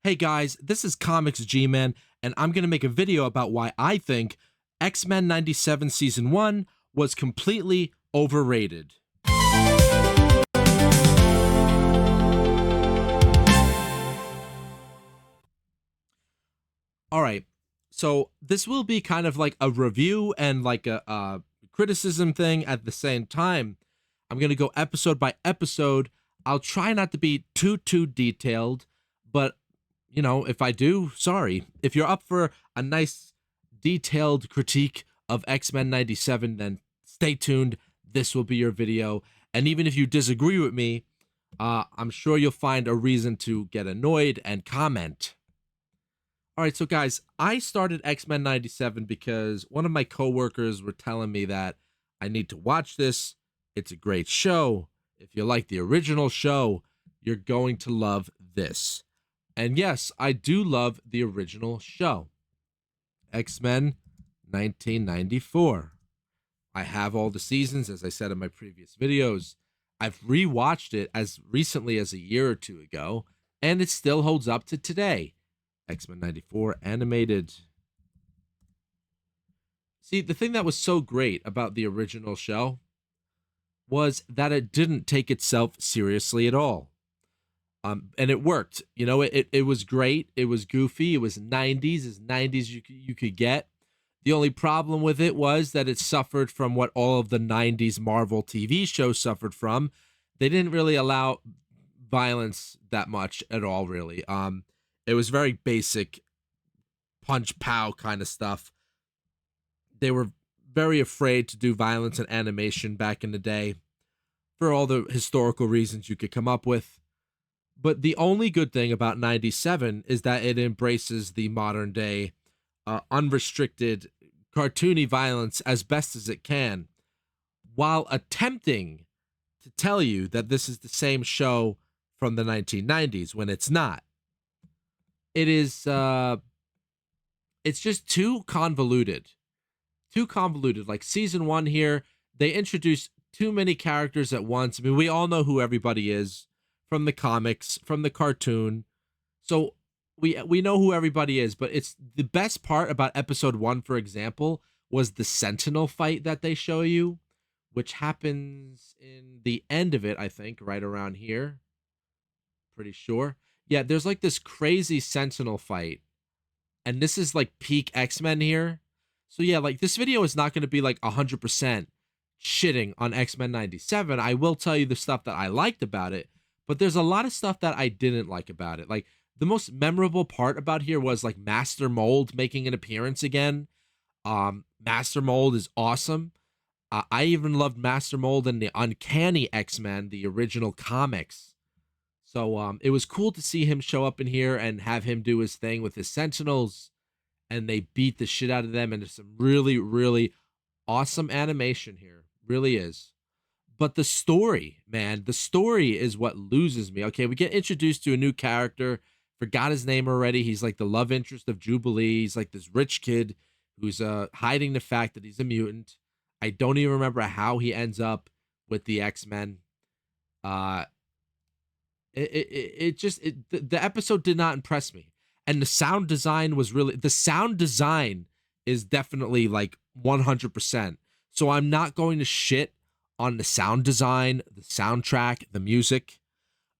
Hey guys, this is Comics G-Man, and I'm going to make a video about why I think X-Men 97 Season 1 was completely overrated. Alright, so this will be kind of like a review and like a criticism thing at the same time. I'm going to go episode by episode. I'll try not to be too detailed, but if I do, sorry. If you're up for a nice detailed critique of X-Men 97, then stay tuned. This will be your video. And even if you disagree with me, I'm sure you'll find a reason to get annoyed and comment. All right, so guys, I started X-Men 97 because one of my coworkers were telling me that I need to watch this. It's a great show. If you like the original show, you're going to love this. And yes, I do love the original show, X-Men 1994. I have all the seasons, as I said in my previous videos. I've rewatched it as recently as a year or two ago, and it still holds up to today. X-Men 94 animated. See, the thing that was so great about the original show was that it didn't take itself seriously at all. And it worked. It was great. It was goofy. It was 90s, as 90s you could get. The only problem with it was that it suffered from what all of the 90s Marvel TV shows suffered from. They didn't really allow violence that much at all, really. It was very basic punch pow kind of stuff. They were very afraid to do violence and animation back in the day for all the historical reasons you could come up with. But the only good thing about 97 is that it embraces the modern day unrestricted cartoony violence as best as it can, while attempting to tell you that this is the same show from the 1990s when it's not. It is it's just too convoluted. Too convoluted. Like season 1 here, they introduce too many characters at once. I mean, we all know who everybody is from the comics, from the cartoon. So we know who everybody is, but it's the best part about episode 1, for example, was the Sentinel fight that they show you, which happens in the end of it, I think, right around here. Pretty sure. Yeah, there's like this crazy Sentinel fight. And this is like peak X-Men here. So yeah, like this video is not going to be like 100% shitting on X-Men 97. I will tell you the stuff that I liked about it, but there's a lot of stuff that I didn't like about it. Like the most memorable part about here was like Master Mold making an appearance again. Master Mold is awesome. I even loved Master Mold in the Uncanny X-Men, the original comics. So it was cool to see him show up in here and have him do his thing with his Sentinels, and they beat the shit out of them, and there's some really awesome animation here. Really is. But the story, man, the story is what loses me. Okay, we get introduced to a new character. Forgot his name already. He's like the love interest of Jubilee. He's like this rich kid who's hiding the fact that he's a mutant. I don't even remember how he ends up with the X-Men. The episode did not impress me. And the sound design is definitely like 100%. So I'm not going to shit on the sound design, the soundtrack, the music,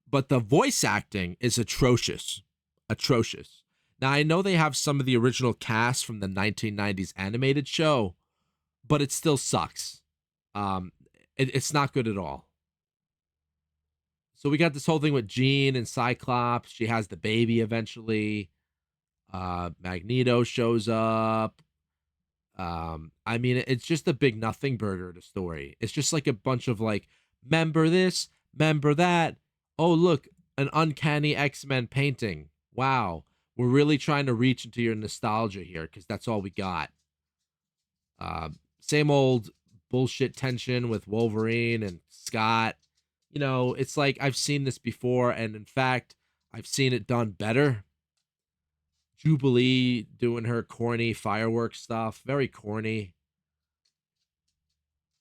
but the voice acting is atrocious. Atrocious. Now I know they have some of the original cast from the 1990s animated show, but it still sucks. It's not good at all. So we got this whole thing with Jean and Cyclops. She has the baby eventually. Magneto shows up. I mean, it's just a big nothing burger, the story. It's just like a bunch of like, member this, member that. Oh, look, an Uncanny X-Men painting. Wow. We're really trying to reach into your nostalgia here because that's all we got. Same old bullshit tension with Wolverine and Scott. It's like I've seen this before, and in fact, I've seen it done better. Jubilee doing her corny fireworks stuff, very corny.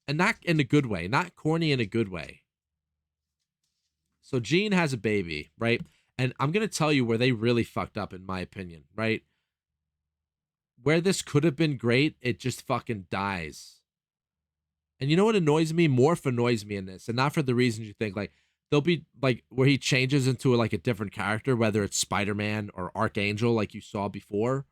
And not in a good way, not corny in a good way. So Jean has a baby, right? And I'm going to tell you where they really fucked up, in my opinion, right? Where this could have been great, it just fucking dies. And you know what annoys me? Morph annoys me in this, and not for the reasons you think. Like, there'll be like where he changes into like a different character, whether it's Spider-Man or Archangel, like you saw before,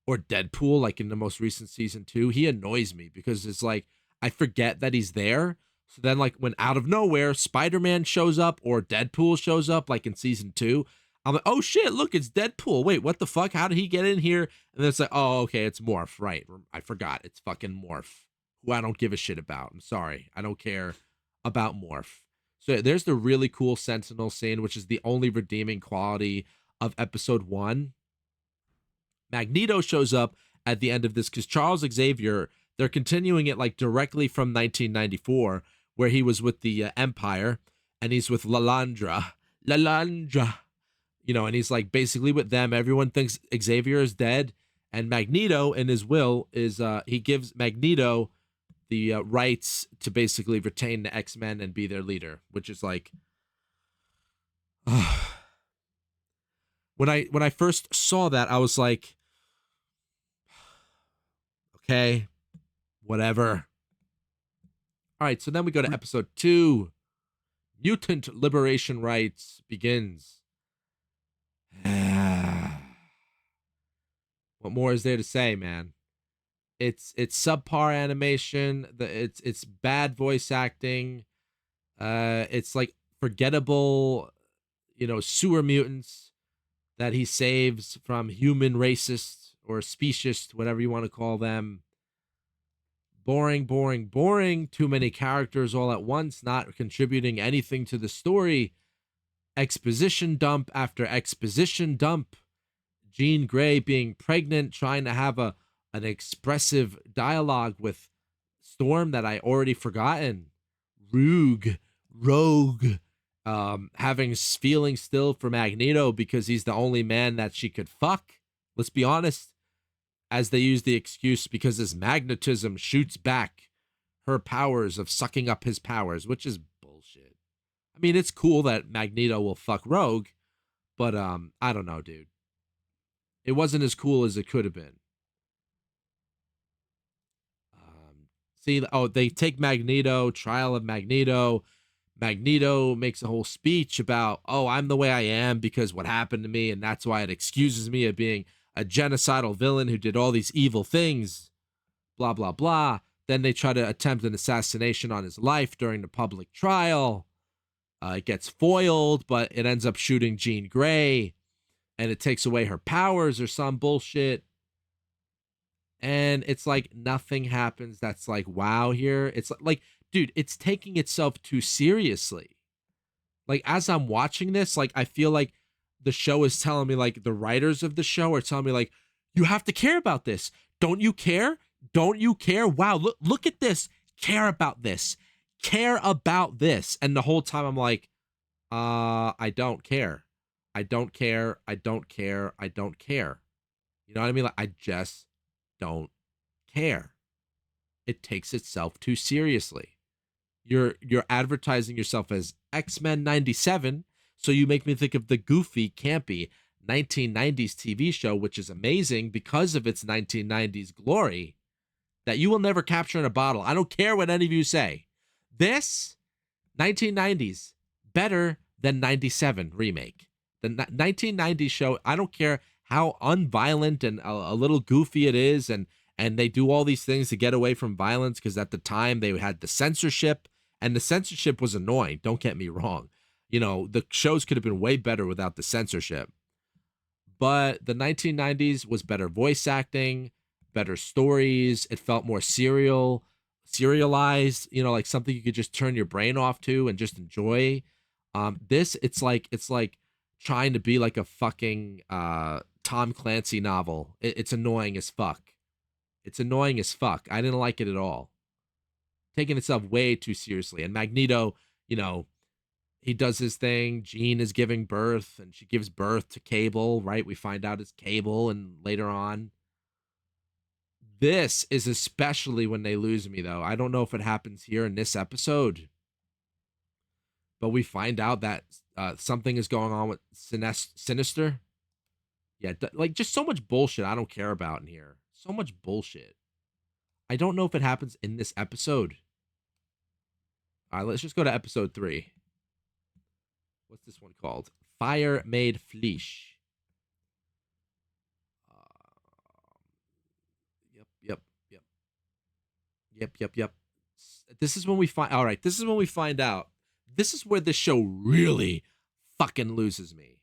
or Deadpool, like in the most recent season 2. He annoys me because it's like I forget that he's there. So then, like, when out of nowhere Spider-Man shows up or Deadpool shows up, like in season 2, I'm like, oh shit, look, it's Deadpool. Wait, what the fuck? How did he get in here? And then it's like, oh, okay, it's Morph. Right. I forgot. It's fucking Morph, who I don't give a shit about. I'm sorry. I don't care about Morph. So there's the really cool Sentinel scene, which is the only redeeming quality of episode 1. Magneto shows up at the end of this because Charles Xavier, they're continuing it like directly from 1994, where he was with the Empire, and he's with Lalandra, and he's like basically with them. Everyone thinks Xavier is dead, and Magneto, in his will, is he gives Magneto the rights to basically retain the X-Men and be their leader, which is like, when I first saw that, I was like, okay, whatever. All right, so then we go to episode 2. Mutant Liberation Rights begins. What more is there to say, man? It's subpar animation. It's bad voice acting. It's like forgettable, sewer mutants that he saves from human racists or speciest, whatever you want to call them. Boring, boring, boring. Too many characters all at once, not contributing anything to the story. Exposition dump after exposition dump. Jean Grey being pregnant, trying to have an expressive dialogue with Storm that I already forgotten. Rogue, having feelings still for Magneto because he's the only man that she could fuck. Let's be honest. As they use the excuse because his magnetism shoots back her powers of sucking up his powers, which is bullshit. I mean, it's cool that Magneto will fuck Rogue, but I don't know, dude. It wasn't as cool as it could have been. They take Magneto, trial of Magneto. Magneto makes a whole speech about, oh, I'm the way I am because what happened to me, and that's why it excuses me of being a genocidal villain who did all these evil things, blah, blah, blah. Then they try to attempt an assassination on his life during the public trial. It gets foiled, but it ends up shooting Jean Grey, and it takes away her powers or some bullshit. And it's like nothing happens that's like, wow, here. It's like, dude, it's taking itself too seriously. Like, as I'm watching this, like, I feel like the show is telling me, like, the writers of the show are telling me, like, you have to care about this. Don't you care? Don't you care? Wow, look at this. Care about this. Care about this. And the whole time I'm like, I don't care. I don't care. I don't care. I don't care. You know what I mean? Like, I just don't care. It takes itself too seriously. You're advertising yourself as X-Men 97, so you make me think of the goofy, campy 1990s TV show, which is amazing because of its 1990s glory that you will never capture in a bottle. I don't care what any of you say. This 1990s better than 97 remake. The 1990s show, I don't care how unviolent and a little goofy it is, and they do all these things to get away from violence because at the time they had the censorship, and the censorship was annoying. Don't get me wrong. The shows could have been way better without the censorship. But the 1990s was better voice acting, better stories. It felt more serialized, like something you could just turn your brain off to and just enjoy. This, it's like trying to be like a fucking Tom Clancy novel. It's annoying as fuck. It's annoying as fuck. I didn't like it at all. Taking itself way too seriously. And Magneto, he does his thing. Jean is giving birth, and she gives birth to Cable, right? We find out it's Cable, and later on. This is especially when they lose me, though. I don't know if it happens here in this episode, but we find out that something is going on with Sinister. Yeah, like just so much bullshit I don't care about in here. So much bullshit. I don't know if it happens in this episode. All right, let's just go to episode 3. What's this one called? Fire Made Flesh. Yep, yep, yep, yep, yep, yep. This is when we find. All right, this is when we find out. This is where the show really fucking loses me.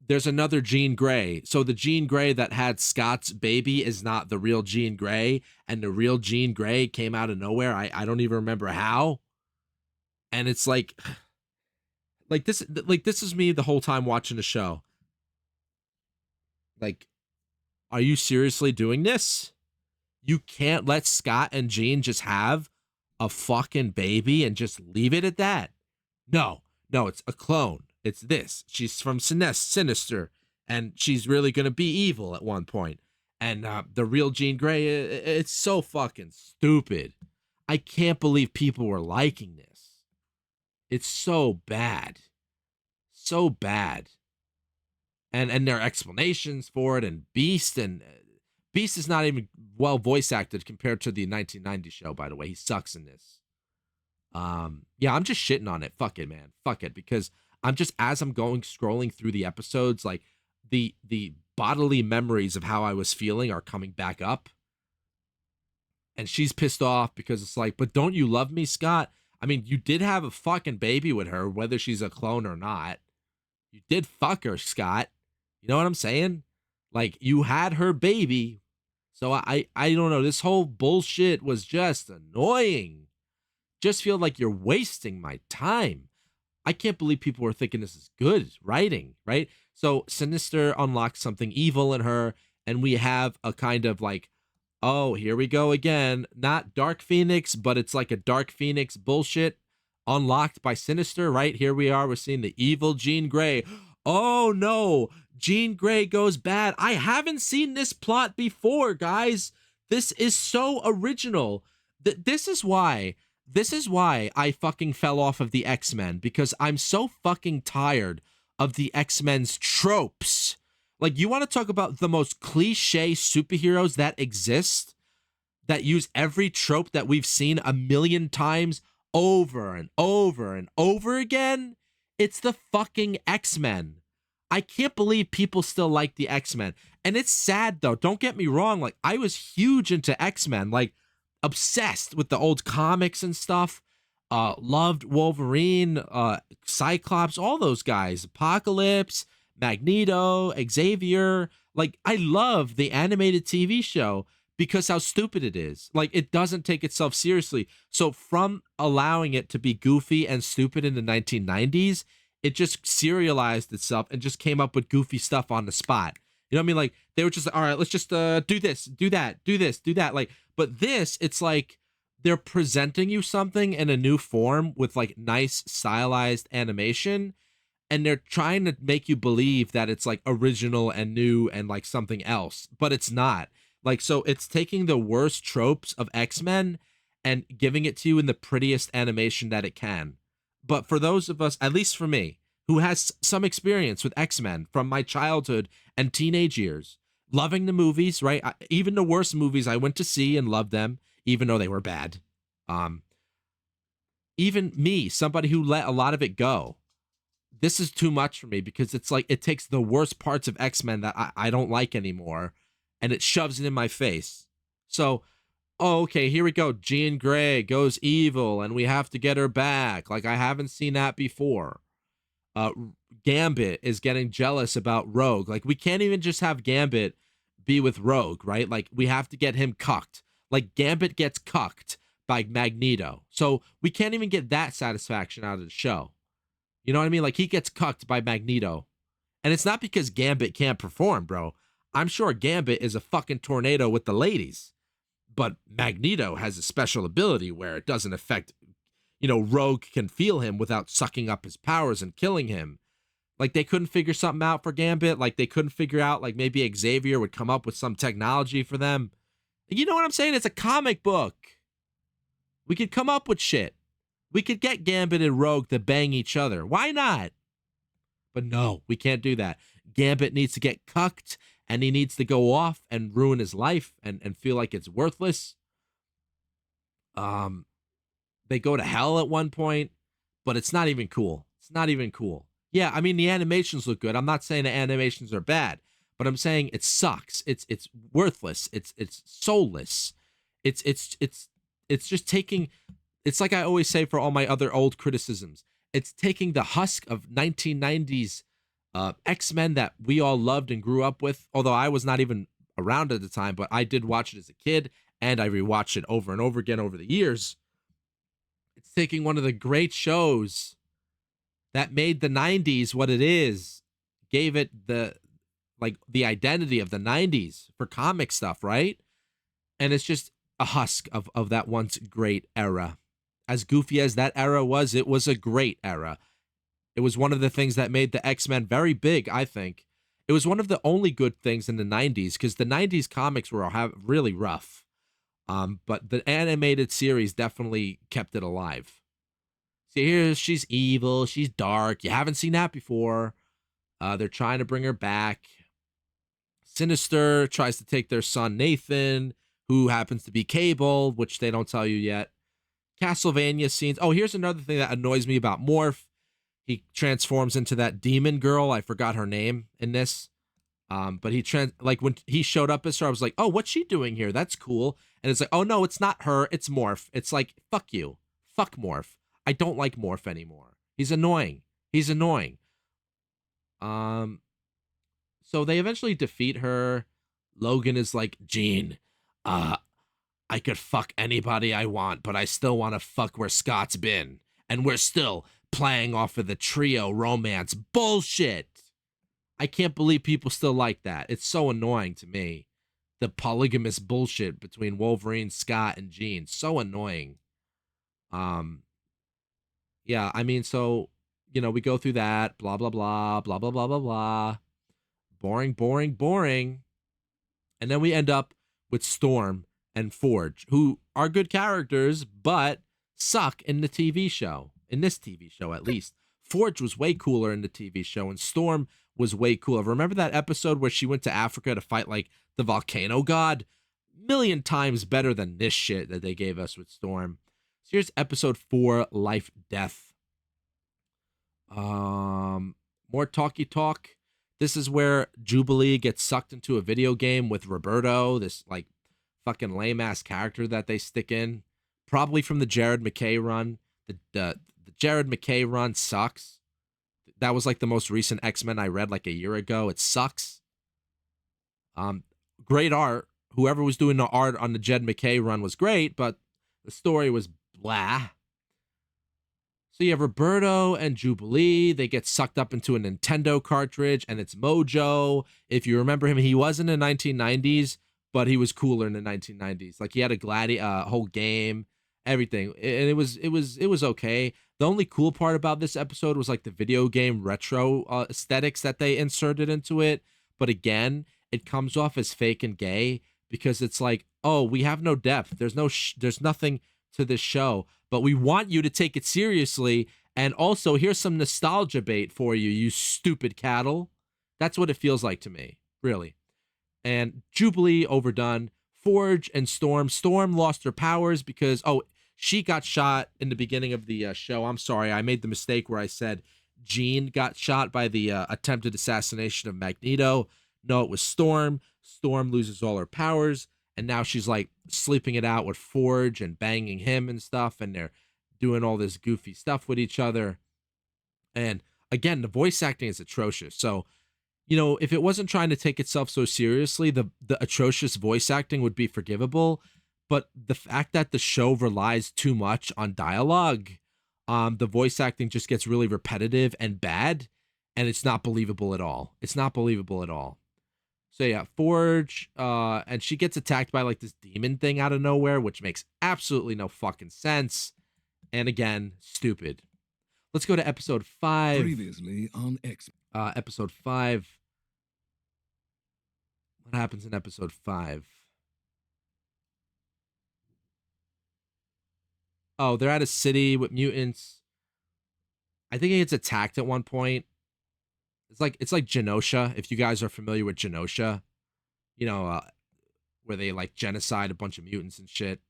There's another Jean Grey. So the Jean Grey that had Scott's baby is not the real Jean Grey, and the real Jean Grey came out of nowhere. I don't even remember how. And it's like this is me the whole time watching the show. Like, are you seriously doing this? You can't let Scott and Jean just have a fucking baby and just leave it at that. No, it's a clone. It's this. She's from Sinister, and she's really gonna be evil at one point. And the real Jean Grey, it's so fucking stupid. I can't believe people were liking this. It's so bad, so bad. And their explanations for it, and Beast is not even well voice acted compared to the 1990 show. By the way, he sucks in this. Yeah, I'm just shitting on it. Fuck it, man. Fuck it, because I'm just, as I'm going scrolling through the episodes, like the bodily memories of how I was feeling are coming back up. And she's pissed off because it's like, but don't you love me, Scott? I mean, you did have a fucking baby with her, whether she's a clone or not. You did fuck her, Scott. You know what I'm saying? Like, you had her baby. So I don't know. This whole bullshit was just annoying. Just feel like you're wasting my time. I can't believe people were thinking this is good writing, right? So Sinister unlocks something evil in her, and we have a kind of like, oh, here we go again. Not Dark Phoenix, but it's like a Dark Phoenix bullshit unlocked by Sinister, right? Here we are. We're seeing the evil Jean Grey. Oh no, Jean Grey goes bad. I haven't seen this plot before, guys. This is so original. This is why I fucking fell off of the X-Men, because I'm so fucking tired of the X-Men's tropes. Like, you want to talk about the most cliche superheroes that exist, that use every trope that we've seen a million times over and over and over again? It's the fucking X-Men. I can't believe people still like the X-Men. And it's sad, though. Don't get me wrong. Like, I was huge into X-Men. Like, obsessed with the old comics and stuff. Loved Wolverine, Cyclops, all those guys. Apocalypse, Magneto, Xavier. Like, I love the animated TV show because how stupid it is. Like, it doesn't take itself seriously. So from allowing it to be goofy and stupid in the 1990s, it just serialized itself and just came up with goofy stuff on the spot. You know what I mean? Like, they were just like, all right, let's just do this, do that, do this, do that. Like, but this, it's like they're presenting you something in a new form with like nice stylized animation, and they're trying to make you believe that it's like original and new and like something else, but it's not. Like, so it's taking the worst tropes of X-Men and giving it to you in the prettiest animation that it can. But for those of us, at least for me, who has some experience with X-Men from my childhood and teenage years, loving the movies, right? Even the worst movies I went to see and loved them, even though they were bad. Even me, somebody who let a lot of it go, this is too much for me, because it's like it takes the worst parts of X-Men that I don't like anymore, and it shoves it in my face. So, oh, okay, here we go. Jean Grey goes evil, and we have to get her back. Like, I haven't seen that before. Gambit is getting jealous about Rogue. Like, we can't even just have Gambit be with Rogue, right? Like, we have to get him cucked. Like, Gambit gets cucked by Magneto. So we can't even get that satisfaction out of the show. You know what I mean? Like, he gets cucked by Magneto. And it's not because Gambit can't perform, bro. I'm sure Gambit is a fucking tornado with the ladies. But Magneto has a special ability where it doesn't affect, Rogue can feel him without sucking up his powers and killing him. Like, they couldn't figure something out for Gambit. Like, they couldn't figure out, like, maybe Xavier would come up with some technology for them. You know what I'm saying? It's a comic book. We could come up with shit. We could get Gambit and Rogue to bang each other. Why not? But no, we can't do that. Gambit needs to get cucked and he needs to go off and ruin his life and feel like it's worthless. Um, they go to hell at one point, but it's not even cool. It's not even cool. Yeah, I mean the animations look good. I'm not saying the animations are bad, but I'm saying it sucks. It's worthless. It's soulless. It's it's just taking. It's like I always say for all my other old criticisms. It's taking the husk of 1990s X-Men that we all loved and grew up with. Although I was not even around at the time, but I did watch it as a kid, and I rewatched it over and over again over the years. It's taking one of the great shows that made the 90s what it is, gave it the identity of the 90s for comic stuff, right? And it's just a husk of that once great era. As goofy as that era was, it was a great era. It was one of the things that made the X-Men very big, I think. It was one of the only good things in the 90s because the 90s comics were really rough. But the animated series definitely kept it alive. See, here she's evil, she's dark. You haven't seen that before. They're trying to bring her back. Sinister tries to take their son Nathan, who happens to be Cable, which they don't tell you yet. Castlevania scenes. Oh, here's another thing that annoys me about Morph. He transforms into that demon girl. I forgot her name in this. But like when he showed up as her, I was like, oh, what's she doing here? That's cool. And it's like, oh no, it's not her, it's Morph. It's like, fuck you. Fuck Morph. I don't like Morph anymore. He's annoying. He's annoying. Um, so they eventually defeat her. Logan is like, Jean, uh, I could fuck anybody I want, but I still want to fuck where Scott's been. And we're still playing off of the trio romance bullshit. I can't believe people still like that. It's so annoying to me. The polygamous bullshit between Wolverine, Scott, and Jean. So annoying. Um, yeah, I mean, so, we go through that, blah, blah, blah, blah, blah, blah, blah, blah. Boring, boring, boring. And then we end up with Storm and Forge, who are good characters, but suck in the TV show. In this TV show, at least. Forge was way cooler in the TV show, and Storm was way cooler. Remember that episode where she went to Africa to fight, like, the volcano god? Million times better than this shit that they gave us with Storm. So here's episode 4, Life Death. More talky talk. This is where Jubilee gets sucked into a video game with Roberto, this like fucking lame ass character that they stick in, probably from the Jared McKay run. The Jared McKay run sucks. That was like the most recent X-Men I read like a year ago. It sucks. Great art. Whoever was doing the art on the Jed McKay run was great, but the story was blah. So you have Roberto and Jubilee. They get sucked up into a Nintendo cartridge, and it's Mojo. If you remember him, he was in the 1990s, but he was cooler in the 1990s. Like he had a whole game, everything, and it was okay. The only cool part about this episode was like the video game retro aesthetics that they inserted into it. But again, it comes off as fake and gay because it's like, oh, we have no depth. There's nothing to this show, but we want you to take it seriously. And also, here's some nostalgia bait for you, you stupid cattle. That's what it feels like to me, really. And Jubilee overdone. Forge and Storm. Storm lost her powers because, she got shot in the beginning of the show. I'm sorry, I made the mistake where I said Jean got shot by the attempted assassination of Magneto. No, it was Storm. Storm loses all her powers, and now she's like sleeping it out with Forge and banging him and stuff, and they're doing all this goofy stuff with each other. And again, the voice acting is atrocious. So, if it wasn't trying to take itself so seriously, the atrocious voice acting would be forgivable. But the fact that the show relies too much on dialogue, the voice acting just gets really repetitive and bad, and it's not believable at all. It's not believable at all. So yeah, Forge, and she gets attacked by like this demon thing out of nowhere, which makes absolutely no fucking sense. And again, stupid. Let's go to episode 5. Previously on X. Episode 5. What happens in episode 5? Oh, they're at a city with mutants. I think he gets attacked at one point. It's like Genosha. If you guys are familiar with Genosha, you know, where they like genocide a bunch of mutants and shit.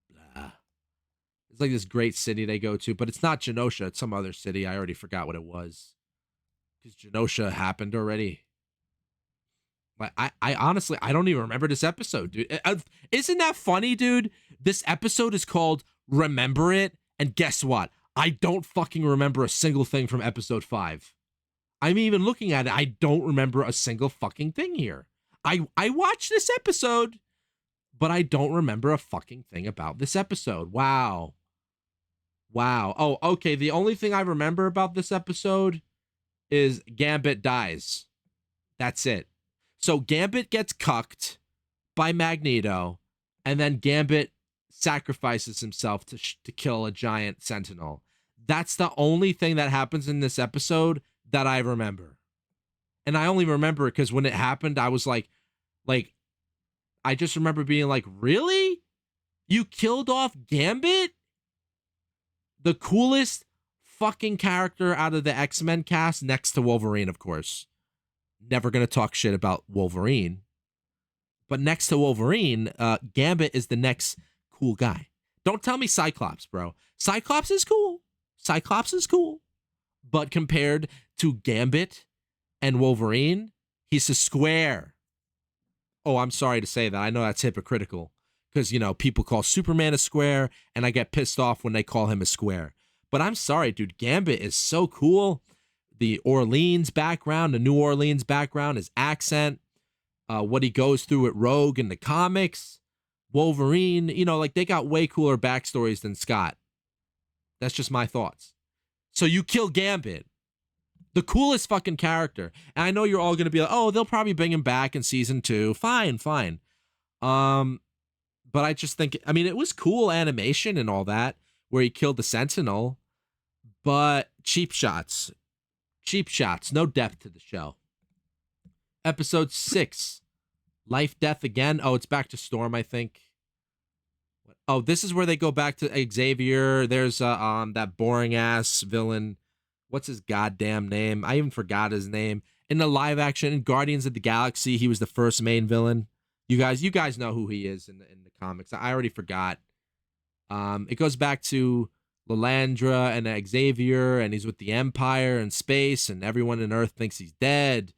Blah. It's like this great city they go to, but it's not Genosha. It's some other city. I already forgot what it was because Genosha happened already. Like I honestly, I don't even remember this episode, dude. Isn't that funny, dude? This episode is called Remember It, and guess what? I don't fucking remember a single thing from episode 5. I'm even looking at it. I don't remember a single fucking thing here. I watched this episode, but I don't remember a fucking thing about this episode. Wow. Wow. Oh, okay. The only thing I remember about this episode is Gambit dies. That's it. So Gambit gets cucked by Magneto, and then Gambit sacrifices himself to kill a giant Sentinel. That's the only thing that happens in this episode that I remember. And I only remember it because when it happened, I was like, I just remember being like, really? You killed off Gambit? The coolest fucking character out of the X-Men cast, next to Wolverine, of course. Never gonna talk shit about Wolverine. But next to Wolverine, Gambit is the next cool guy. Don't tell me Cyclops, bro. Cyclops is cool. Cyclops is cool. But compared to Gambit and Wolverine, he's a square. Oh, I'm sorry to say that. I know that's hypocritical because, you know, people call Superman a square and I get pissed off when they call him a square. But I'm sorry, dude. Gambit is so cool. The Orleans background, the New Orleans background, his accent, what he goes through at Rogue in the comics, Wolverine, you know, like they got way cooler backstories than Scott. That's just my thoughts. So you kill Gambit, the coolest fucking character. And I know you're all going to be like, oh, they'll probably bring him back in season 2. Fine. But I just think, I mean, it was cool animation and all that where he killed the Sentinel, but cheap shots, no depth to the show. Episode 6, Life, Death Again. Oh, it's back to Storm, I think. Oh, this is where they go back to Xavier. There's that boring ass villain. What's his goddamn name? I even forgot his name. In the live action in Guardians of the Galaxy, he was the first main villain. You guys know who he is in the comics. I already forgot. It goes back to Lilandra and Xavier, and he's with the Empire in space, and everyone on Earth thinks he's dead,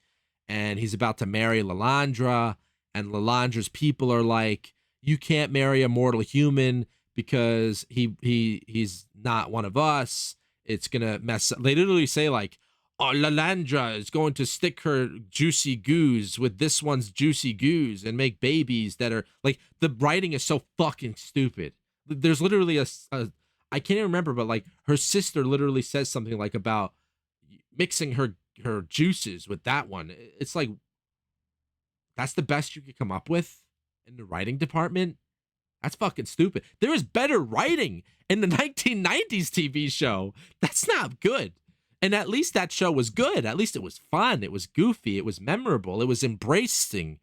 and he's about to marry Lilandra, and Lilandra's people are like, you can't marry a mortal human because he's not one of us. It's gonna mess up. They literally say like, oh, Lilandra is going to stick her juicy goos with this one's juicy goos and make babies that are like, the writing is so fucking stupid. There's literally I can't even remember, but like her sister literally says something like about mixing her juices with that one. It's like, that's the best you could come up with in the writing department? That's fucking stupid. There is better writing in the 1990s TV show. That's not good. And at least that show was good. At least it was fun. It was goofy. It was memorable. It was embracing.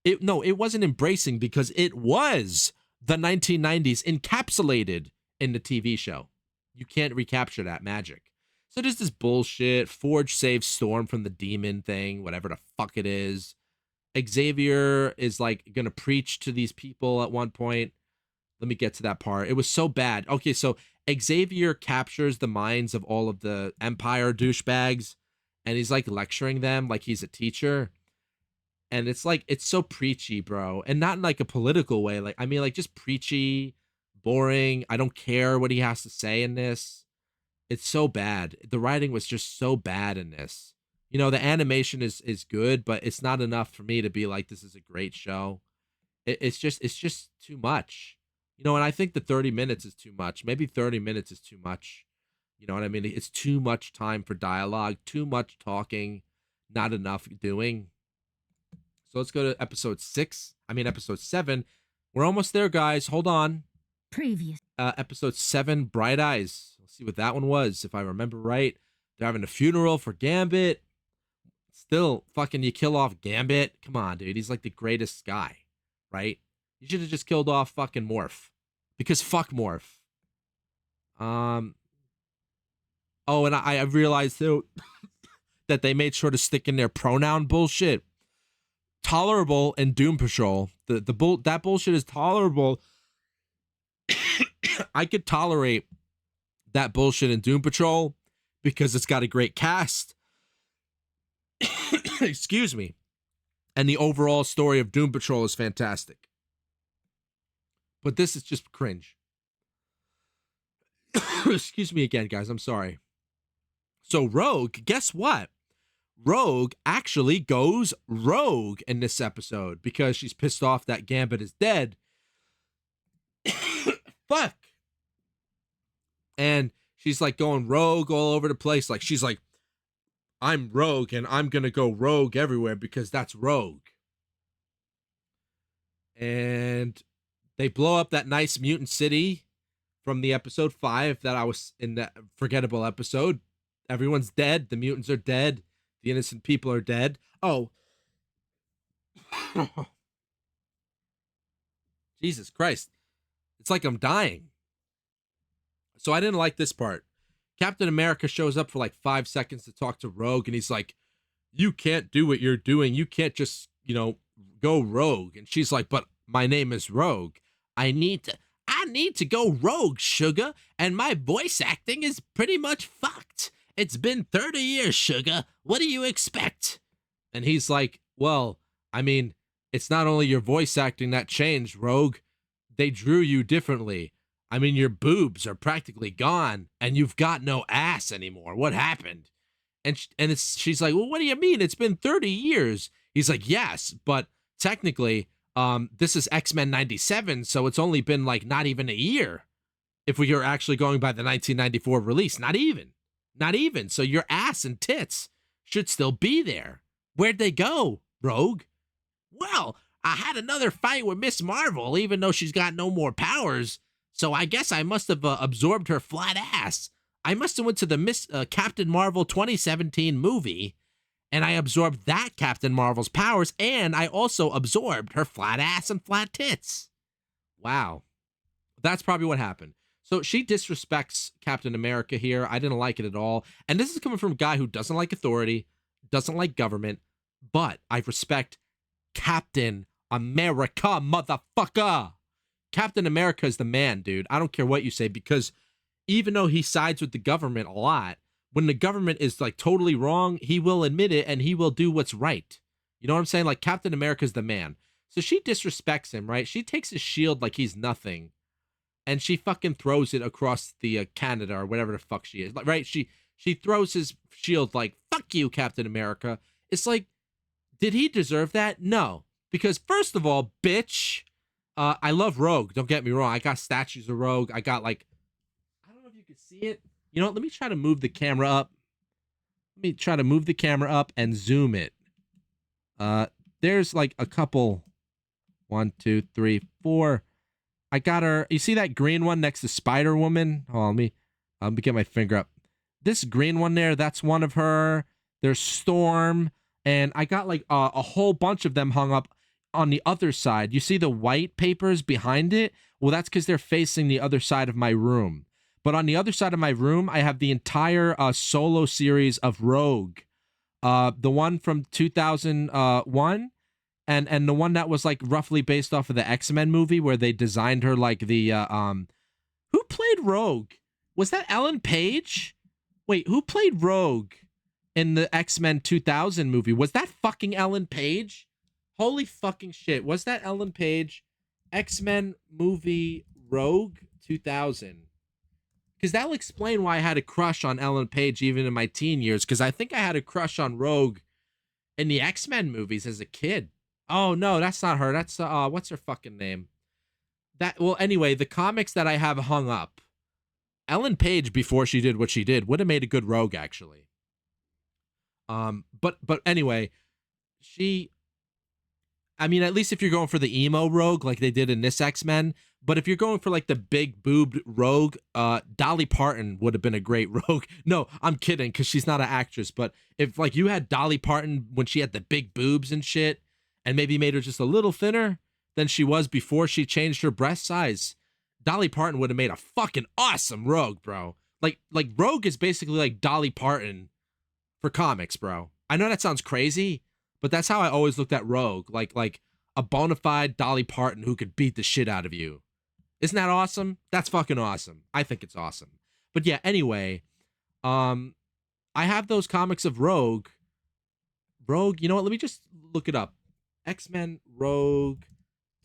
It wasn't embracing because it was the 1990s encapsulated in the TV show. You can't recapture that magic. So there's this bullshit. Forge saves Storm from the demon thing, whatever the fuck it is. Xavier is like gonna preach to these people at one point. Let me get to that part. It was so bad. Okay, so Xavier captures the minds of all of the Empire douchebags, and he's like lecturing them like he's a teacher. And it's like, it's so preachy, bro. And not in like a political way. Like, I mean, like just preachy, boring. I don't care what he has to say in this. It's so bad. The writing was just so bad in this. You know, the animation is good, but it's not enough for me to be like, this is a great show. It's just too much. You know, and I think the 30 minutes is too much. Maybe 30 minutes is too much. You know what I mean? It's too much time for dialogue, too much talking, not enough doing. So let's go to episode 7. We're almost there, guys. Hold on. Previous. Episode 7, Bright Eyes. Let's see what that one was, if I remember right. They're having a funeral for Gambit. Still, fucking, you kill off Gambit. Come on, dude. He's like the greatest guy, right? You should have just killed off fucking Morph. Because fuck Morph. Oh, and I realized, too, that they made sure to stick in their pronoun bullshit. Tolerable in Doom Patrol. That bullshit is tolerable. I could tolerate that bullshit in Doom Patrol because it's got a great cast. Excuse me. And the overall story of Doom Patrol is fantastic. But this is just cringe. Excuse me again, guys. I'm sorry. So Rogue, guess what? Rogue actually goes rogue in this episode because she's pissed off that Gambit is dead. Fuck. And she's like going rogue all over the place. Like she's like, I'm rogue and I'm going to go rogue everywhere because that's rogue. And they blow up that nice mutant city from the episode 5 that I was in, that forgettable episode. Everyone's dead. The mutants are dead. The innocent people are dead. Oh. Jesus Christ. It's like I'm dying. So I didn't like this part. Captain America shows up for like 5 seconds to talk to Rogue, and he's like, you can't do what you're doing. You can't just, go rogue. And she's like, but my name is Rogue. I need to go rogue, sugar, and my voice acting is pretty much fucked. It's been 30 years, sugar. What do you expect? And he's like, well, I mean, it's not only your voice acting that changed, Rogue. They drew you differently. I mean, your boobs are practically gone, and you've got no ass anymore. What happened? And she's like, well, what do you mean? It's been 30 years. He's like, yes, but technically, this is X-Men 97, so it's only been like not even a year. If we are actually going by the 1994 release, not even. So your ass and tits should still be there. Where'd they go, Rogue? Well, I had another fight with Miss Marvel, even though she's got no more powers. So I guess I must have absorbed her flat ass. I must have went to the Captain Marvel 2017 movie, and I absorbed that Captain Marvel's powers, and I also absorbed her flat ass and flat tits. Wow. That's probably what happened. So she disrespects Captain America here. I didn't like it at all. And this is coming from a guy who doesn't like authority, doesn't like government, but I respect Captain America, motherfucker. Captain America is the man, dude. I don't care what you say, because even though he sides with the government a lot, when the government is like totally wrong, he will admit it and he will do what's right. You know what I'm saying? Like, Captain America is the man. So she disrespects him, right? She takes his shield like he's nothing, and she fucking throws it across the Canada or whatever the fuck she is, right? She throws his shield like, fuck you, Captain America. It's like, did he deserve that? No. Because first of all, bitch, I love Rogue. Don't get me wrong. I got statues of Rogue. I got like, I don't know if you can see it. You know what? Let me try to move the camera up. Let me try to move the camera up and zoom it. There's like a couple. 1, 2, 3, 4. I got her. You see that green one next to Spider-Woman? Oh, let me get my finger up. This green one there, that's one of her. There's Storm. And I got like a whole bunch of them hung up on the other side. You see the white papers behind it? Well, that's because they're facing the other side of my room. But on the other side of my room, I have the entire solo series of Rogue. The one from 2001. And the one that was like roughly based off of the X-Men movie where they designed her like the who played Rogue? Was that Ellen Page? Wait, who played Rogue in the X-Men 2000 movie? Was that fucking Ellen Page? Holy fucking shit. Was that Ellen Page? X-Men movie Rogue 2000. Because that'll explain why I had a crush on Ellen Page even in my teen years, because I think I had a crush on Rogue in the X-Men movies as a kid. Oh, no, that's not her. That's, what's her fucking name? Well, anyway, the comics that I have hung up, Ellen Page, before she did what she did, would have made a good Rogue, actually. But anyway, I mean, at least if you're going for the emo Rogue, like they did in this X-Men, but if you're going for like the big boobed Rogue, Dolly Parton would have been a great Rogue. No, I'm kidding, because she's not an actress, but if like you had Dolly Parton when she had the big boobs and shit, and maybe made her just a little thinner than she was before she changed her breast size, Dolly Parton would have made a fucking awesome Rogue, bro. Like Rogue is basically like Dolly Parton for comics, bro. I know that sounds crazy, but that's how I always looked at Rogue, like a bona fide Dolly Parton who could beat the shit out of you. Isn't that awesome? That's fucking awesome. I think it's awesome. But yeah, anyway, um, I have those comics of Rogue. Rogue, you know what? Let me just look it up. X-Men Rogue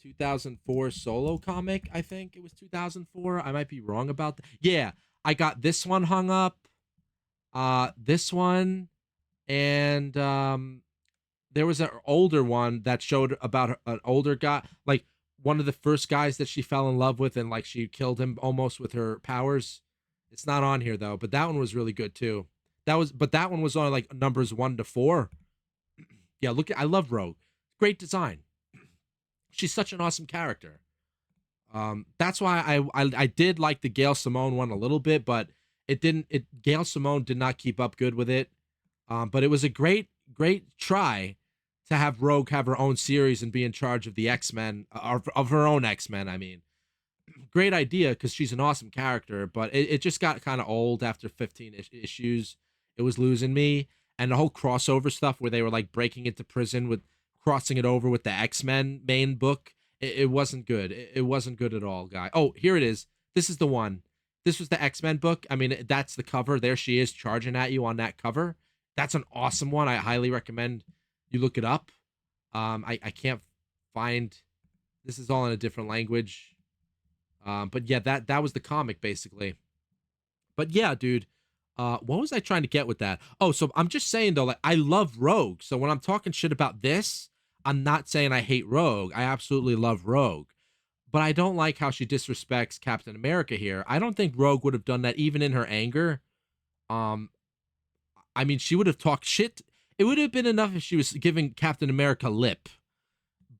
2004 solo comic, I think it was 2004. I might be wrong about that. Yeah, I got this one hung up. This one, and there was an older one that showed about an older guy, like one of the first guys that she fell in love with, and like she killed him almost with her powers. It's not on here though, but that one was really good too. But that one was on like numbers 1 to 4. Yeah, look, I love Rogue. Great design. She's such an awesome character. That's why I did like the Gail Simone one a little bit, but it didn't. Gail Simone did not keep up good with it. But it was a great try to have Rogue have her own series and be in charge of the X-Men, of her own X-Men. I mean, great idea because she's an awesome character, but it just got kind of old after 15 issues. It was losing me, and the whole crossover stuff where they were like breaking into prison with crossing it over with the X-Men main book. It wasn't good. It wasn't good at all, guy. Oh, here it is. This is the one. This was the X-Men book. I mean, that's the cover. There she is charging at you on that cover. That's an awesome one. I highly recommend you look it up. I can't find. This is all in a different language. But yeah, that was the comic basically. But yeah, dude. What was I trying to get with that? Oh, so I'm just saying though, like I love Rogue. So when I'm talking shit about this, I'm not saying I hate Rogue. I absolutely love Rogue. But I don't like how she disrespects Captain America here. I don't think Rogue would have done that even in her anger. Um, I mean, she would have talked shit. It would have been enough if she was giving Captain America lip.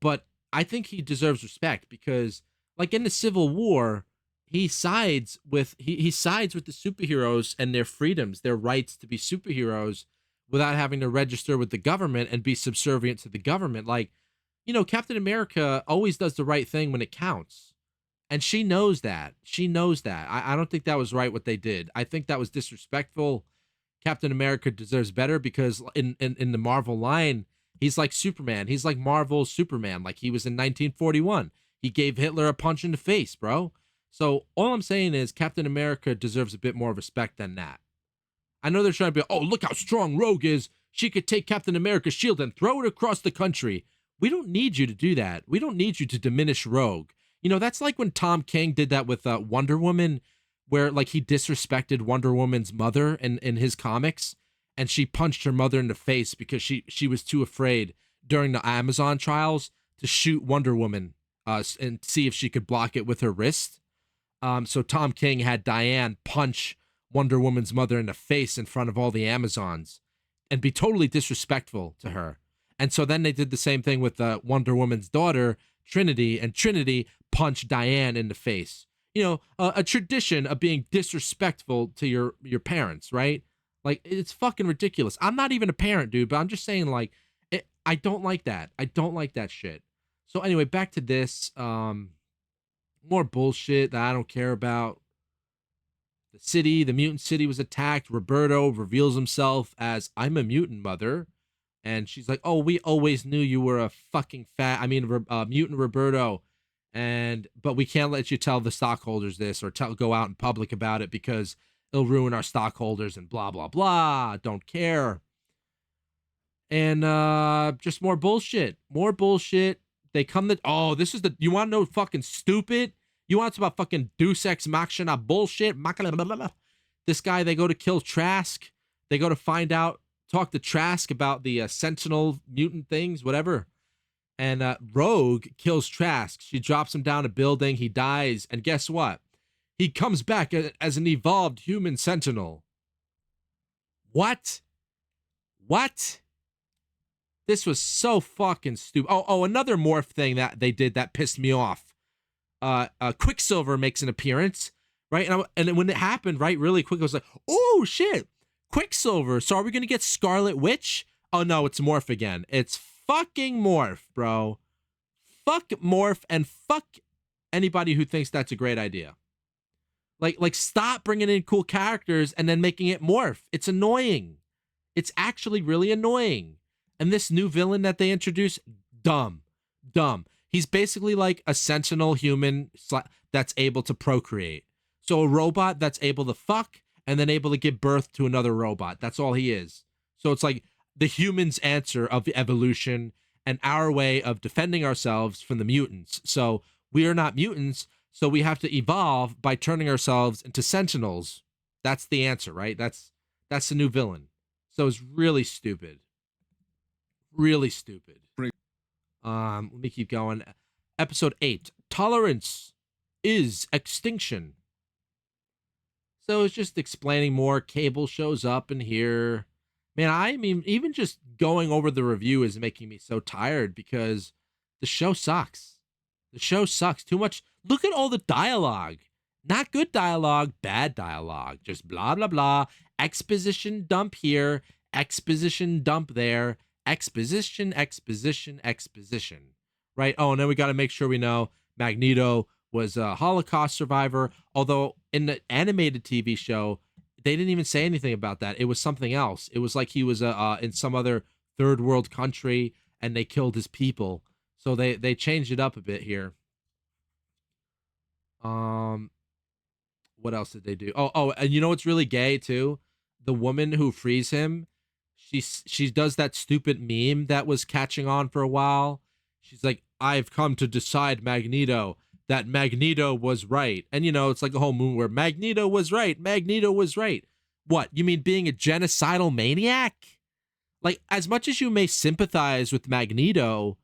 But I think he deserves respect because, like in the Civil War, he sides with he sides with the superheroes and their freedoms, their rights to be superheroes, without having to register with the government and be subservient to the government. Like, Captain America always does the right thing when it counts. And she knows that. She knows that. I don't think that was right what they did. I think that was disrespectful. Captain America deserves better because in the Marvel line, he's like Superman. He's like Marvel's Superman, like he was in 1941. He gave Hitler a punch in the face, bro. So all I'm saying is Captain America deserves a bit more respect than that. I know they're trying to be, oh, look how strong Rogue is. She could take Captain America's shield and throw it across the country. We don't need you to do that. We don't need you to diminish Rogue. That's like when Tom King did that with Wonder Woman, where like he disrespected Wonder Woman's mother in his comics, and she punched her mother in the face because she was too afraid during the Amazon trials to shoot Wonder Woman and see if she could block it with her wrist. So Tom King had Diane punch Wonder Woman's mother in the face in front of all the Amazons and be totally disrespectful to her. And so then they did the same thing with Wonder Woman's daughter, Trinity, and Trinity punched Diane in the face. A tradition of being disrespectful to your parents, right? Like, it's fucking ridiculous. I'm not even a parent, dude, but I'm just saying, like, I don't like that. I don't like that shit. So anyway, back to this. More bullshit that I don't care about. The mutant city was attacked. Roberto reveals himself as, I'm a mutant, mother. And she's like, oh, we always knew you were a fucking mutant Roberto. But we can't let you tell the stockholders this or go out in public about it because it'll ruin our stockholders and blah, blah, blah. Don't care. And just more bullshit. More bullshit. They come this is you want to know fucking stupid? You want to talk about fucking Deus Ex Machina bullshit? This guy, they go to kill Trask. They go to talk to Trask about the Sentinel mutant things, whatever. And Rogue kills Trask. She drops him down a building. He dies. And guess what? He comes back as an evolved human Sentinel. What? This was so fucking stupid. Oh, another morph thing that they did that pissed me off. Quicksilver makes an appearance, right? And when it happened, right, really quick, I was like, oh, shit. Quicksilver. So are we going to get Scarlet Witch? Oh, no, it's Morph again. It's fucking Morph, bro. Fuck Morph and fuck anybody who thinks that's a great idea. Like stop bringing in cool characters and then making it Morph. It's annoying. It's actually really annoying. And this new villain that they introduced, dumb, dumb. He's basically like a sentinel human that's able to procreate. So a robot that's able to fuck and then able to give birth to another robot. That's all he is. So it's like the human's answer of the evolution and our way of defending ourselves from the mutants. So we are not mutants, so we have to evolve by turning ourselves into sentinels. That's the answer, right? That's the new villain. So it's really stupid. Really stupid. Let me keep going. Episode 8. Tolerance is extinction. So it's just explaining more. Cable shows up in here. Man, I mean, even just going over the review is making me so tired because the show sucks. The show sucks too much. Look at all the dialogue. Not good dialogue, bad dialogue. Just blah, blah, blah. Exposition dump here. Exposition dump there. Exposition, exposition, exposition. Right? Oh, and then we got to make sure we know Magneto was a Holocaust survivor. Although in the animated TV show, they didn't even say anything about that. It was something else. It was like he was in some other third world country and they killed his people. So they changed it up a bit here. What else did they do? Oh, and you know what's really gay too? The woman who frees him, she does that stupid meme that was catching on for a while. She's like, I've come to decide, Magneto, that Magneto was right. And you know, it's like a whole moon where Magneto was right. Magneto was right. What? You mean being a genocidal maniac? Like, as much as you may sympathize with Magneto,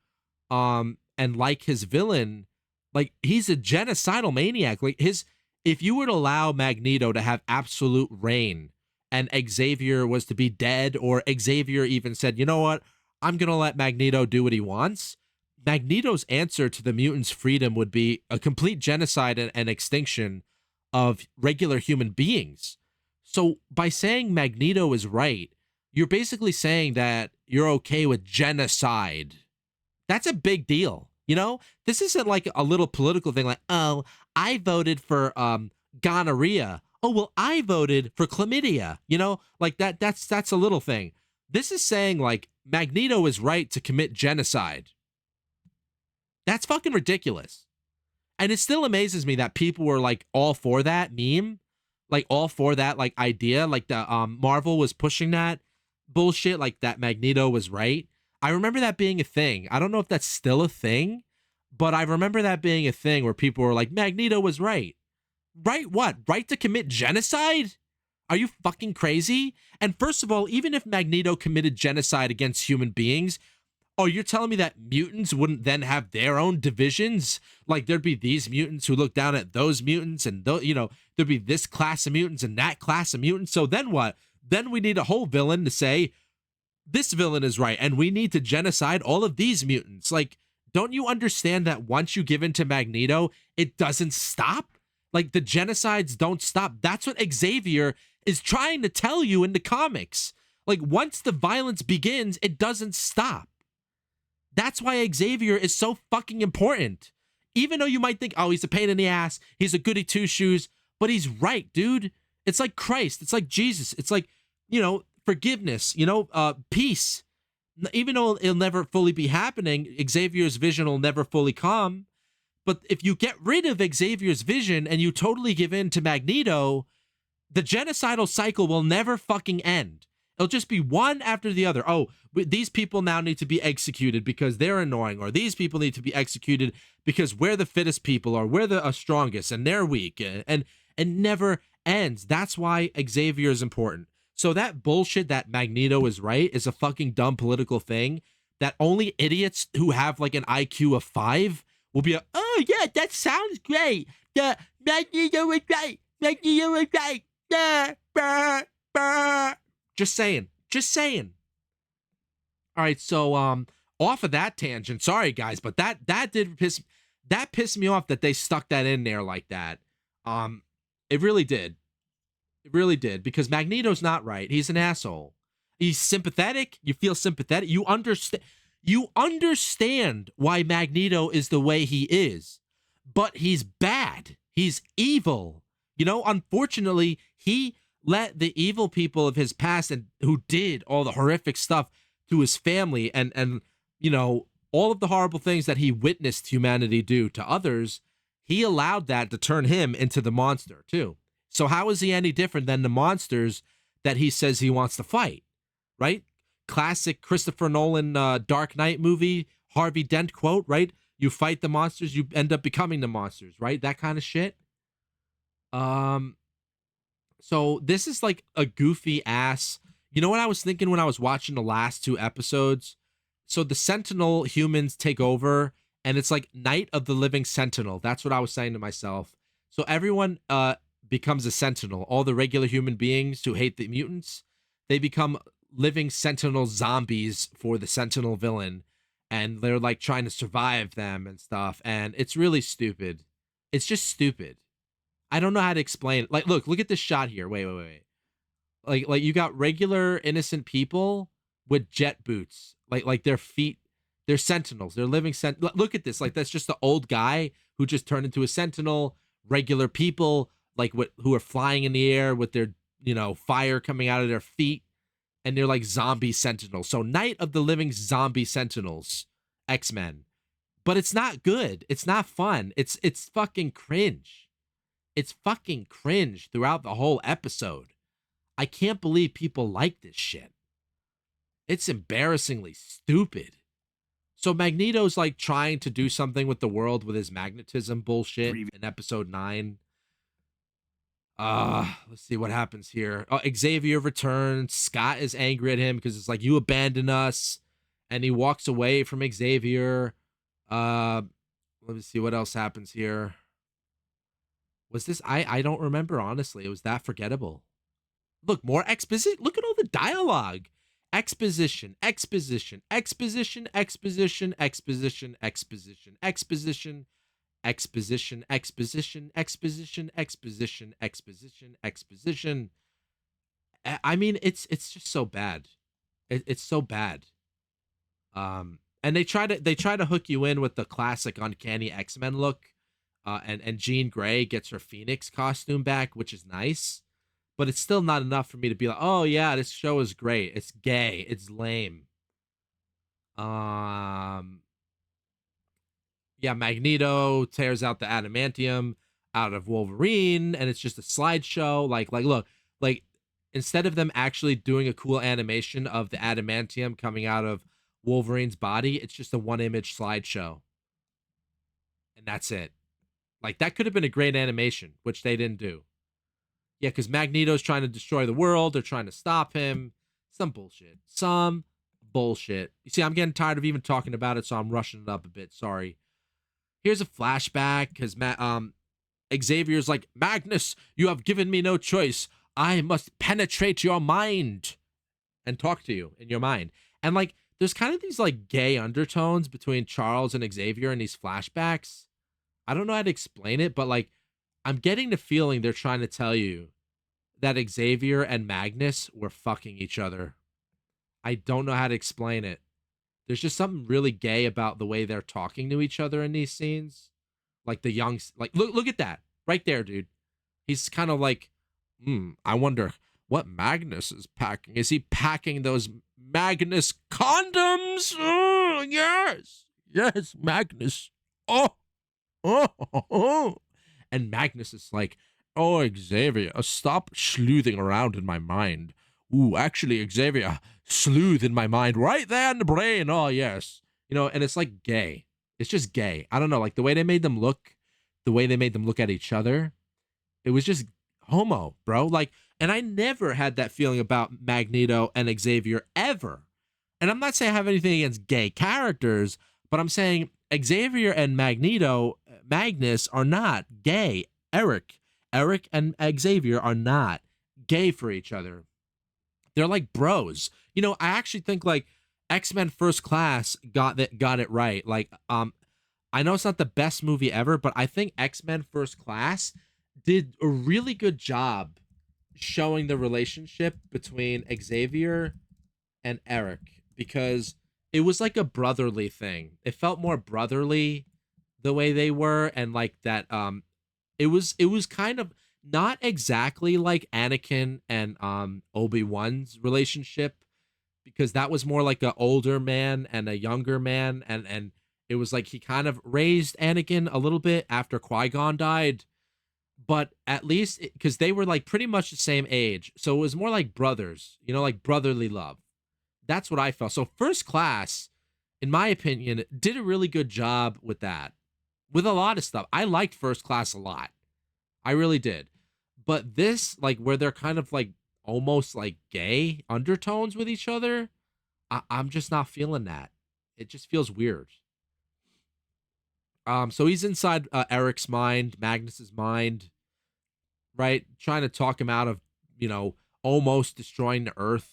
and like his villain, like he's a genocidal maniac. Like if you were to allow Magneto to have absolute reign and Xavier was to be dead, or Xavier even said, you know what, I'm going to let Magneto do what he wants, Magneto's answer to the mutants' freedom would be a complete genocide and extinction of regular human beings. So by saying Magneto is right, you're basically saying that you're okay with genocide. That's a big deal. You know, this isn't like a little political thing like, oh, I voted for gonorrhea. Oh, well, I voted for chlamydia. You know, like that's a little thing. This is saying like Magneto is right to commit genocide. That's fucking ridiculous. And it still amazes me that people were like all for that meme, like all for that like idea, like the Marvel was pushing that bullshit, like that Magneto was right. I remember that being a thing. I don't know if that's still a thing, but I remember that being a thing where people were like, Magneto was right. Right what? Right to commit genocide? Are you fucking crazy? And first of all, even if Magneto committed genocide against human beings, oh, you're telling me that mutants wouldn't then have their own divisions? Like there'd be these mutants who look down at those mutants, and you know, there'd be this class of mutants and that class of mutants. So then what? Then we need a whole villain to say, this villain is right, and we need to genocide all of these mutants. Like, don't you understand that once you give in to Magneto, it doesn't stop? Like, the genocides don't stop. That's what Xavier is trying to tell you in the comics. Like, once the violence begins, it doesn't stop. That's why Xavier is so fucking important. Even though you might think, oh, he's a pain in the ass, he's a goody two-shoes, but he's right, dude. It's like Christ. It's like Jesus. It's like, you know, forgiveness, you know, peace. Even though it'll never fully be happening, Xavier's vision will never fully come. But if you get rid of Xavier's vision and you totally give in to Magneto, the genocidal cycle will never fucking end. It'll just be one after the other. Oh, these people now need to be executed because they're annoying, or these people need to be executed because we're the fittest people, or we're the strongest and they're weak, and never ends. That's why Xavier is important. So that bullshit that Magneto is right is a fucking dumb political thing that only idiots who have like an IQ of 5 will be like, oh yeah, that sounds great. The Magneto is right. Magneto is right. Just saying. Just saying. All right, so off of that tangent, sorry guys, but that pissed me off that they stuck that in there like that. It really did. It really did, because Magneto's not right. He's an asshole. He's sympathetic. You feel sympathetic. You understand why Magneto is the way he is, but he's bad. He's evil. You know, unfortunately, he let the evil people of his past and who did all the horrific stuff to his family and you know all of the horrible things that he witnessed humanity do to others, he allowed that to turn him into the monster too. So how is he any different than the monsters that he says he wants to fight? Right? Classic Christopher Nolan Dark Knight movie, Harvey Dent quote, right? You fight the monsters, you end up becoming the monsters, right? That kind of shit. Um, so this is like a goofy ass. You know what I was thinking when I was watching the last two episodes? So the Sentinel humans take over, and it's like Night of the Living Sentinel. That's what I was saying to myself. So everyone becomes a Sentinel. All the regular human beings who hate the mutants, they become living Sentinel zombies for the Sentinel villain, and they're like trying to survive them and stuff. And it's really stupid. It's just stupid. I don't know how to explain it. Like, look at this shot here. Wait. Like you got regular innocent people with jet boots. Like their feet, they're sentinels. They're living Look at this. Like that's just the old guy who just turned into a sentinel. Regular people like who are flying in the air with their fire coming out of their feet, and they're like zombie sentinels. So Night of the Living Zombie Sentinels, X-Men. But it's not good. It's not fun. It's fucking cringe. It's fucking cringe throughout the whole episode. I can't believe people like this shit. It's embarrassingly stupid. So Magneto's like trying to do something with the world with his magnetism bullshit in episode 9. Let's see what happens here. Xavier returns. Scott is angry at him because it's like, you abandoned us. And he walks away from Xavier. Let me see what else happens here. Was this? I don't remember, honestly. It was that forgettable. Look, more exposition. Look at all the dialogue. Exposition, exposition, exposition, exposition, exposition, exposition, exposition, exposition, exposition, exposition, exposition, exposition, exposition. I mean, it's just so bad. It's so bad. And they try to hook you in with the classic uncanny X-Men look. And Jean Grey gets her Phoenix costume back, which is nice, but it's still not enough for me to be like, oh yeah, this show is great. It's gay. It's lame. Yeah, Magneto tears out the adamantium out of Wolverine, and it's just a slideshow. Look, like instead of them actually doing a cool animation of the adamantium coming out of Wolverine's body, it's just a one-image slideshow, and that's it. Like, that could have been a great animation, which they didn't do. Yeah, because Magneto's trying to destroy the world. They're trying to stop him. Some bullshit. Some bullshit. You see, I'm getting tired of even talking about it, so I'm rushing it up a bit. Sorry. Here's a flashback, because Xavier's like, Magnus, you have given me no choice. I must penetrate your mind and talk to you in your mind. And, like, there's kind of these, like, gay undertones between Charles and Xavier in these flashbacks. I don't know how to explain it, but like, I'm getting the feeling they're trying to tell you that Xavier and Magnus were fucking each other. I don't know how to explain it. There's just something really gay about the way they're talking to each other in these scenes. Like the young, like, look at that right there, dude. He's kind of like, I wonder what Magnus is packing. Is he packing those Magnus condoms? Oh, yes, Magnus. Oh. And Magnus is like, oh, Xavier, stop sleuthing around in my mind. Ooh, actually, Xavier, sleuth in my mind right there in the brain. Oh, yes. And it's like gay. It's just gay. I don't know, like the way they made them look, at each other, it was just homo, bro. Like, and I never had that feeling about Magneto and Xavier ever. And I'm not saying I have anything against gay characters, but I'm saying Xavier and Magnus are not gay. Eric and Xavier are not gay for each other. They're like bros. I actually think like X-Men First Class got it right. Like, I know it's not the best movie ever, but I think X-Men First Class did a really good job showing the relationship between Xavier and Eric, because it was like a brotherly thing. It felt more brotherly the way they were, and like that it was kind of Not exactly like Anakin and Obi-Wan's relationship, because that was more like a older man and a younger man, and it was like he kind of raised Anakin a little bit after Qui-Gon died, but at least because they were like pretty much the same age, so it was more like brothers, like brotherly love. That's what I felt. So First Class, in my opinion, did a really good job with that, with a lot of stuff. I liked First Class a lot. I really did. But this, like, where they're kind of like almost like gay undertones with each other, I'm just not feeling that. It just feels weird. So he's inside Eric's mind, Magnus's mind, right? Trying to talk him out of, almost destroying the Earth.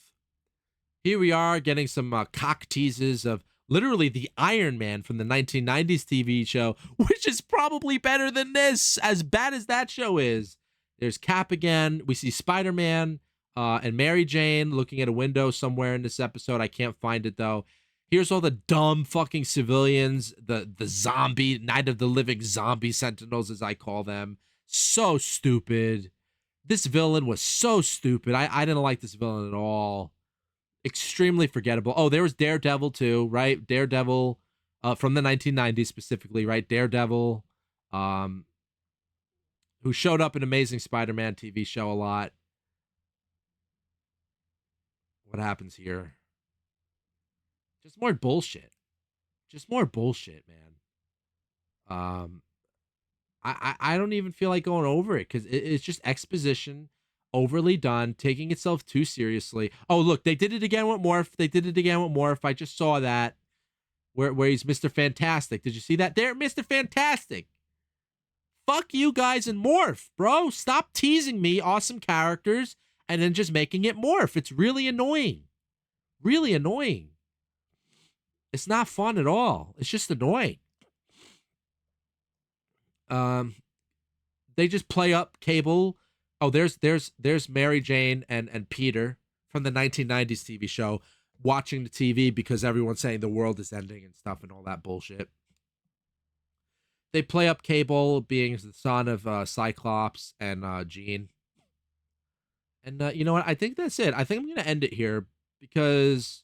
Here we are getting some cock teases of literally the Iron Man from the 1990s TV show, which is probably better than this, as bad as that show is. There's Cap again. We see Spider-Man and Mary Jane looking at a window somewhere in this episode. I can't find it, though. Here's all the dumb fucking civilians, the zombie, Night of the Living Zombie Sentinels, as I call them. So stupid. This villain was so stupid. I didn't like this villain at all. Extremely forgettable. Oh, there was Daredevil too, right? Daredevil from the 1990s specifically, right? Daredevil, who showed up in Amazing Spider-Man TV show a lot. What happens here? Just more bullshit. Just more bullshit, man. I don't even feel like going over it because it's just exposition, overly done, taking itself too seriously. Oh, look, they did it again with Morph. They did it again with Morph. I just saw that where he's Mr. Fantastic. Did you see that? There, Mr. Fantastic. Fuck you guys and Morph, bro. Stop teasing me awesome characters and then just making it Morph. It's really annoying. Really annoying. It's not fun at all. It's just annoying. They just play up Cable. Oh, there's Mary Jane and Peter from the 1990s TV show watching the TV because everyone's saying the world is ending and stuff and all that bullshit. They play up Cable being the son of Cyclops and Jean. And you know what? I think that's it. I think I'm going to end it here because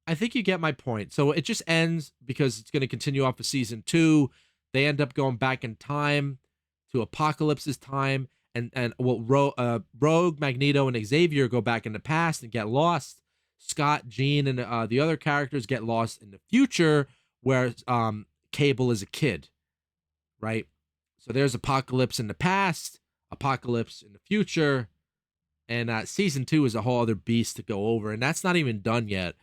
I think you get my point. So it just ends because it's going to continue off of season 2. They end up going back in time to Apocalypse's time. And Rogue, Magneto, and Xavier go back in the past and get lost. Scott, Jean, and the other characters get lost in the future where Cable is a kid, right? So there's Apocalypse in the past, Apocalypse in the future, and season 2 is a whole other beast to go over, and that's not even done yet.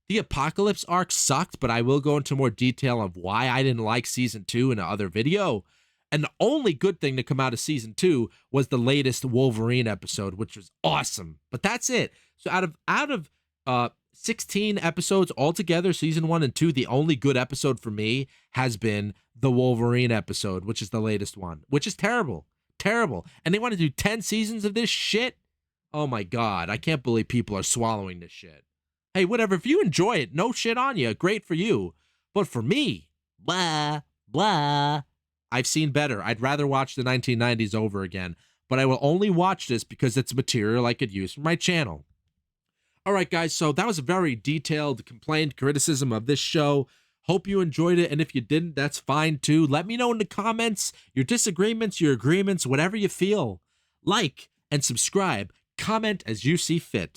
The Apocalypse arc sucked, but I will go into more detail of why I didn't like season 2 in another video. And the only good thing to come out of season 2 was the latest Wolverine episode, which was awesome. But that's it. So out of 16 episodes altogether, season 1 and 2, the only good episode for me has been the Wolverine episode, which is the latest one, which is terrible. Terrible. And they want to do 10 seasons of this shit? Oh my God. I can't believe people are swallowing this shit. Hey, whatever. If you enjoy it, no shit on you. Great for you. But for me, blah, blah. I've seen better. I'd rather watch the 1990s over again. But I will only watch this because it's material I could use for my channel. All right, guys. So that was a very detailed complaint, criticism of this show. Hope you enjoyed it. And if you didn't, that's fine too. Let me know in the comments your disagreements, your agreements, whatever you feel. Like and subscribe. Comment as you see fit.